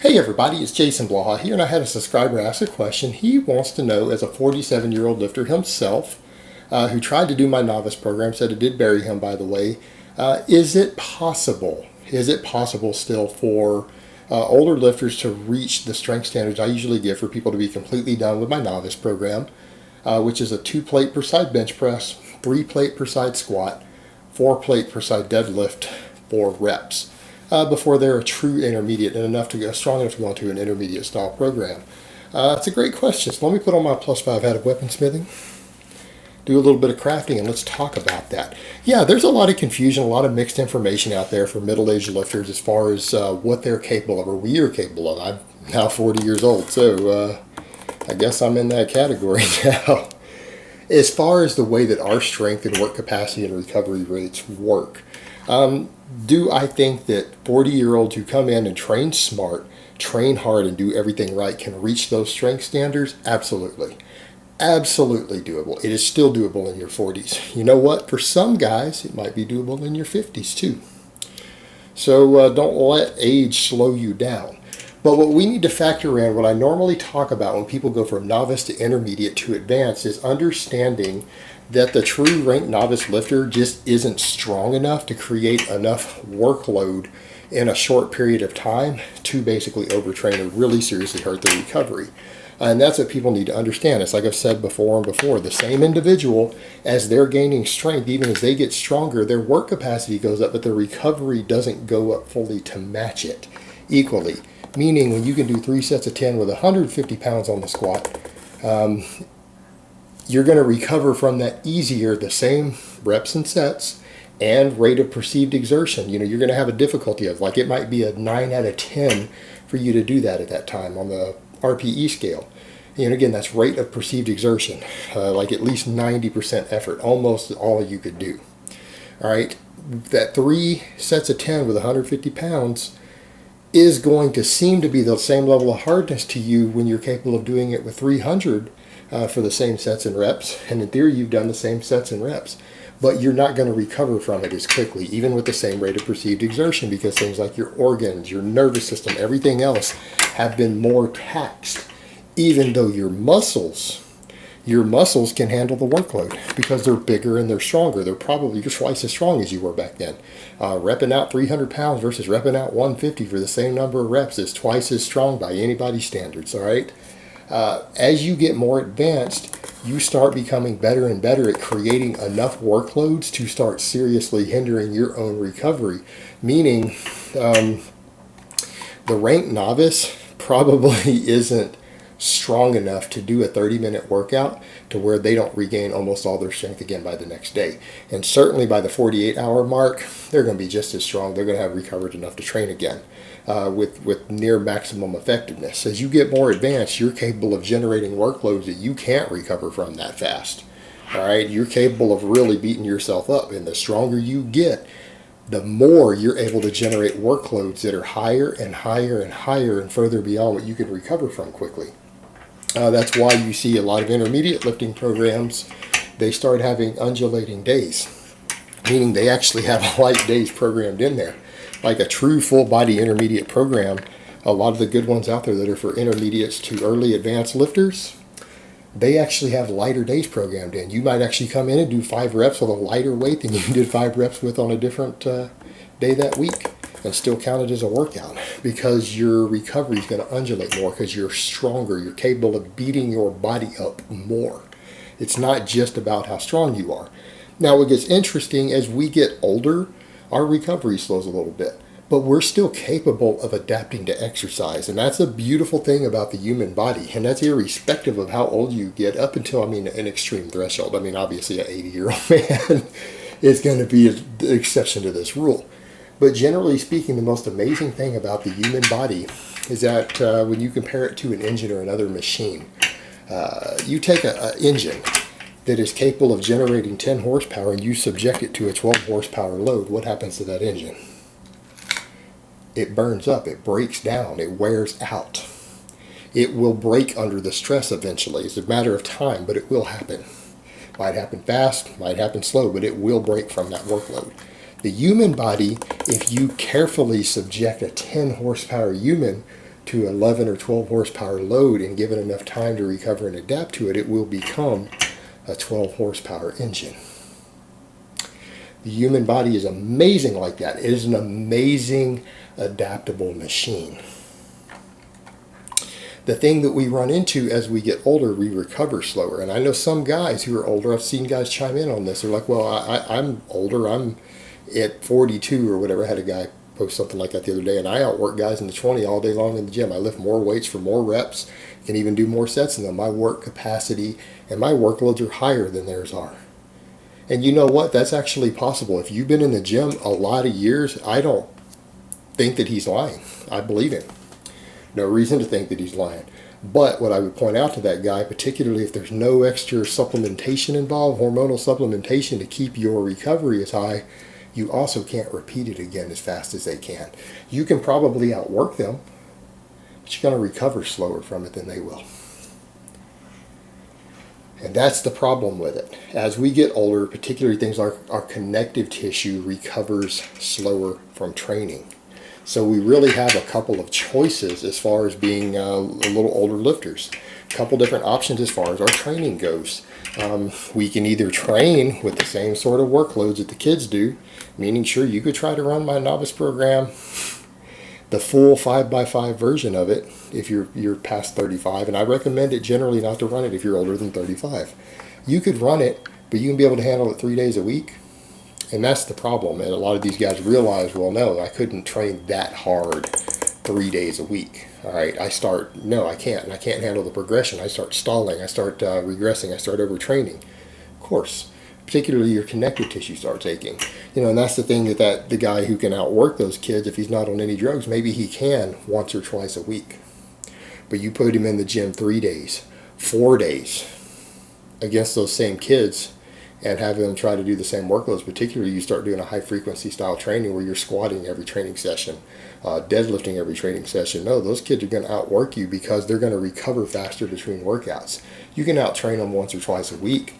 Hey everybody, it's Jason Blaha here, and I had a subscriber ask a question. He wants to know, as a 47-year-old lifter himself, who tried to do my novice program, said it did bury him, by the way, is it possible still for older lifters to reach the strength standards I usually give for people to be completely done with my novice program, which is a 2-plate per side bench press, 3-plate per side squat, 4-plate per side deadlift, 4 reps? Before they're a true intermediate and strong enough to go into an intermediate style program? It's a great question. So let me put on my +5 hat of weaponsmithing, do a little bit of crafting, and let's talk about that. Yeah, there's a lot of confusion, a lot of mixed information out there for middle-aged lifters as far as what they're capable of, or we are capable of. I'm now 40 years old, so I guess I'm in that category now. As far as the way that our strength and work capacity and recovery rates work, do I think that 40-year-olds who come in and train smart, train hard, and do everything right can reach those strength standards? Absolutely. Absolutely doable. It is still doable in your 40s. You know what? For some guys, it might be doable in your 50s too. So don't let age slow you down. But what we need to factor in, what I normally talk about when people go from novice to intermediate to advanced, is understanding that the true ranked novice lifter just isn't strong enough to create enough workload in a short period of time to basically overtrain or really seriously hurt their recovery. And that's what people need to understand. It's like I've said before, the same individual, as they're gaining strength, even as they get stronger, their work capacity goes up, but their recovery doesn't go up fully to match it equally. Meaning, when you can do 3 sets of 10 with 150 pounds on the squat, you're going to recover from that easier, the same reps and sets and rate of perceived exertion. You're going to have a difficulty of, like, it might be a 9 out of 10 for you to do that at that time on the RPE scale. And again, that's rate of perceived exertion, like at least 90% effort, almost all you could do. All right, that 3 sets of 10 with 150 pounds is going to seem to be the same level of hardness to you when you're capable of doing it with 300 for the same sets and reps. And in theory, you've done the same sets and reps, but you're not going to recover from it as quickly, even with the same rate of perceived exertion, because things like your organs, your nervous system, everything else have been more taxed, even though your muscles can handle the workload because they're bigger and they're stronger. They're probably twice as strong as you were back then. Repping out 300 pounds versus repping out 150 for the same number of reps is twice as strong by anybody's standards, all right? As you get more advanced, you start becoming better and better at creating enough workloads to start seriously hindering your own recovery. Meaning, the ranked novice probably isn't strong enough to do a 30-minute workout to where they don't regain almost all their strength again by the next day. And certainly by the 48-hour mark, they're going to be just as strong. They're going to have recovered enough to train again with near maximum effectiveness. As you get more advanced, you're capable of generating workloads that you can't recover from that fast. All right, you're capable of really beating yourself up. And the stronger you get, the more you're able to generate workloads that are higher and higher and higher and further beyond what you can recover from quickly. That's why you see a lot of intermediate lifting programs, they start having undulating days, meaning they actually have light days programmed in there. Like a true full body intermediate program, a lot of the good ones out there that are for intermediates to early advanced lifters, they actually have lighter days programmed in. You might actually come in and do 5 reps with a lighter weight than you did 5 reps with on a different day that week, and still count it as a workout, because your recovery is going to undulate more because you're stronger. You're capable of beating your body up more. It's not just about how strong you are. Now, what gets interesting, as we get older, our recovery slows a little bit, but we're still capable of adapting to exercise. And that's a beautiful thing about the human body. And that's irrespective of how old you get, up until, an extreme threshold. Obviously an 80-year-old man is going to be an exception to this rule. But generally speaking, the most amazing thing about the human body is that when you compare it to an engine or another machine, you take an engine that is capable of generating 10 horsepower and you subject it to a 12 horsepower load. What happens to that engine? It burns up, it breaks down, it wears out. It will break under the stress eventually. It's a matter of time, but it will happen. Might happen fast, might happen slow, but it will break from that workload. The human body, if you carefully subject a 10 horsepower human to 11 or 12 horsepower load and given enough time to recover and adapt to it, it will become a 12 horsepower engine. The human body is amazing like that. It is an amazing adaptable machine. The thing that we run into as we get older, we recover slower. And I know some guys who are older, I've seen guys chime in on this. They're like, well, I'm older. I'm at 42 or whatever. I had a guy post something like that the other day, and I outwork guys in the 20 all day long in the gym. I lift more weights for more reps, can even do more sets than them. My work capacity and my workloads are higher than theirs are. And you know what? That's actually possible. If you've been in the gym a lot of years, I don't think that he's lying. I believe him. No reason to think that he's lying. But what I would point out to that guy, particularly if there's no extra supplementation involved, hormonal supplementation to keep your recovery as high, you also can't repeat it again as fast as they can. You can probably outwork them, but you're going to recover slower from it than they will. And that's the problem with it. As we get older, particularly things like our connective tissue recovers slower from training. So we really have a couple of choices as far as being a little older lifters. A couple different options as far as our training goes. We can either train with the same sort of workloads that the kids do, meaning sure, you could try to run my novice program, the full 5x5 version of it if you're past 35, and I recommend it generally not to run it if you're older than 35. You could run it, but you can be able to handle it 3 days a week. And that's the problem. And a lot of these guys realize, well, no, I couldn't train that hard 3 days a week. All right, no, I can't. And I can't handle the progression. I start stalling. I start regressing. I start overtraining. Of course, particularly your connective tissue starts aching. And that's the thing that the guy who can outwork those kids, if he's not on any drugs, maybe he can once or twice a week. But you put him in the gym 3 days, 4 days against those same kids, and have them try to do the same workloads, particularly you start doing a high frequency style training where you're squatting every training session, deadlifting every training session. No, those kids are going to outwork you because they're going to recover faster between workouts. You can out-train them once or twice a week.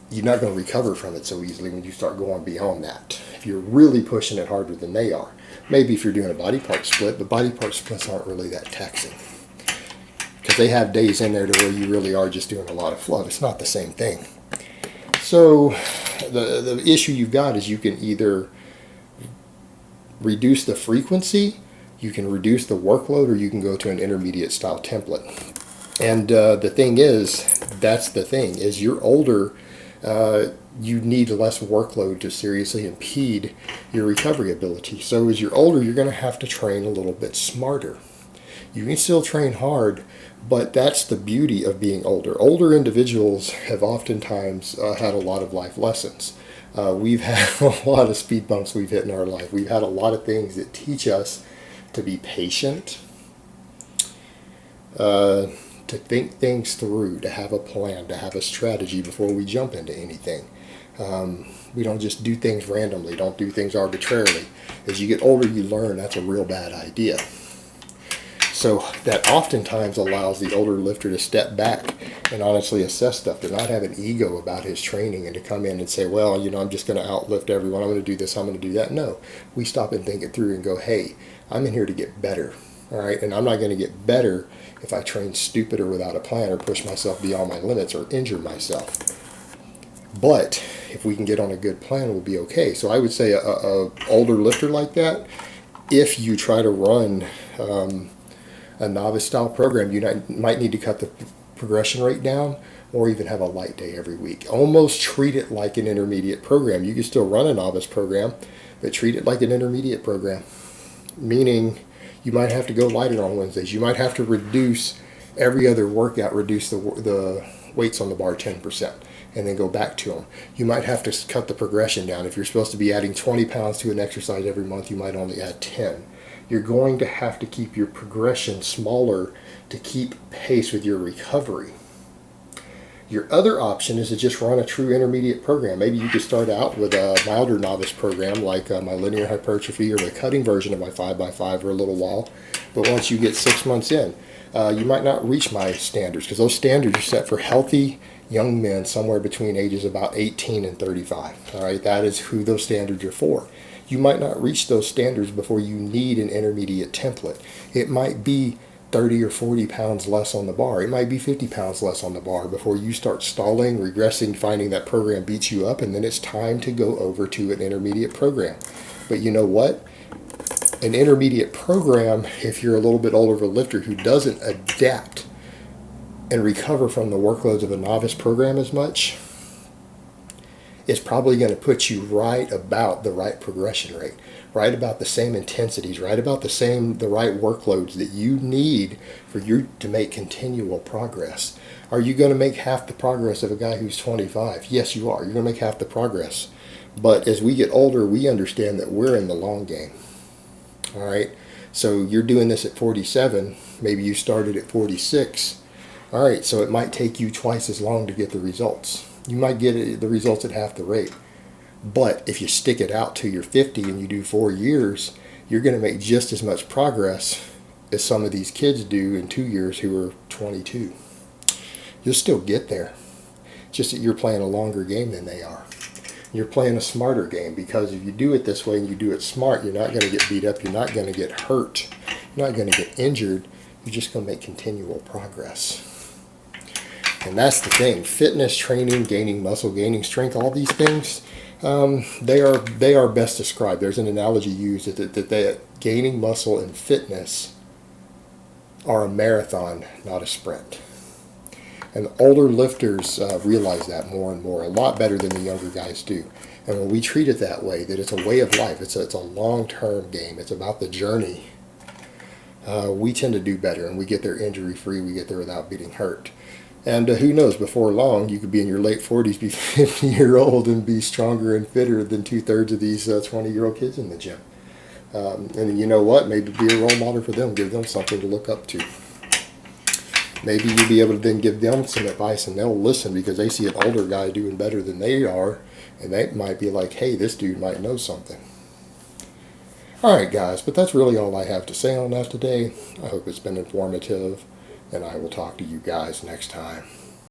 You're not going to recover from it so easily when you start going beyond that. If you're really pushing it harder than they are. Maybe if you're doing a body part split, but body part splits aren't really that taxing. Because they have days in there to where you really are just doing a lot of flow. It's not the same thing. So the issue you've got is you can either reduce the frequency, you can reduce the workload, or you can go to an intermediate style template. And the thing is, that's the thing, as you're older, you need less workload to seriously impede your recovery ability. So as you're older, you're going to have to train a little bit smarter. You can still train hard, but that's the beauty of being older. Older individuals have oftentimes had a lot of life lessons. We've had a lot of speed bumps we've hit in our life. We've had a lot of things that teach us to be patient, to think things through, to have a plan, to have a strategy before we jump into anything. We don't just do things randomly, don't do things arbitrarily. As you get older, you learn that's a real bad idea. So that oftentimes allows the older lifter to step back and honestly assess stuff, to not have an ego about his training and to come in and say, well, I'm just going to outlift everyone. I'm going to do this. I'm going to do that. No, we stop and think it through and go, hey, I'm in here to get better. All right. And I'm not going to get better if I train stupid or without a plan or push myself beyond my limits or injure myself. But if we can get on a good plan, we'll be okay. So I would say a older lifter like that, if you try to run a novice style program, you might need to cut the progression rate down or even have a light day every week. Almost treat it like an intermediate program. You can still run a novice program, but treat it like an intermediate program. Meaning you might have to go lighter on Wednesdays. You might have to reduce every other workout, reduce the weights on the bar 10% and then go back to them. You might have to cut the progression down. If you're supposed to be adding 20 pounds to an exercise every month, you might only add 10. You're going to have to keep your progression smaller to keep pace with your recovery. Your other option is to just run a true intermediate program. Maybe you could start out with a milder novice program like my linear hypertrophy or the cutting version of my 5x5 for a little while. But once you get 6 months in, you might not reach my standards because those standards are set for healthy young men somewhere between ages about 18 and 35. All right, that is who those standards are for. You might not reach those standards before you need an intermediate template. It might be 30 or 40 pounds less on the bar. It might be 50 pounds less on the bar before you start stalling, regressing, finding that program beats you up, and then it's time to go over to an intermediate program. But you know what? An intermediate program, if you're a little bit older of a lifter who doesn't adapt and recover from the workloads of a novice program as much, it's probably going to put you right about the right progression rate, right about the same intensities, right about the right workloads that you need for you to make continual progress. Are you going to make half the progress of a guy who's 25? Yes, you are. You're going to make half the progress. But as we get older, we understand that we're in the long game. All right? So you're doing this at 47. Maybe you started at 46. All right, so it might take you twice as long to get the results. You might get the results at half the rate. But if you stick it out to your 50 and you do 4 years, you're going to make just as much progress as some of these kids do in 2 years who are 22. You'll still get there. Just that you're playing a longer game than they are. You're playing a smarter game, because if you do it this way and you do it smart, you're not going to get beat up. You're not going to get hurt. You're not going to get injured. You're just going to make continual progress. And that's the thing. Fitness, training, gaining muscle, gaining strength, all these things, they are best described. There's an analogy used that gaining muscle and fitness are a marathon, not a sprint. And the older lifters realize that more and more, a lot better than the younger guys do. And when we treat it that way, that it's a way of life, it's a long-term game, it's about the journey, we tend to do better, and we get there injury-free, we get there without getting hurt. And who knows, before long, you could be in your late 40s, be 50-year-old, and be stronger and fitter than 2/3 of these 20-year-old kids in the gym. And you know what? Maybe be a role model for them, give them something to look up to. Maybe you'll be able to then give them some advice, and they'll listen because they see an older guy doing better than they are, and they might be like, hey, this dude might know something. All right, guys, but that's really all I have to say on that today. I hope it's been informative, and I will talk to you guys next time.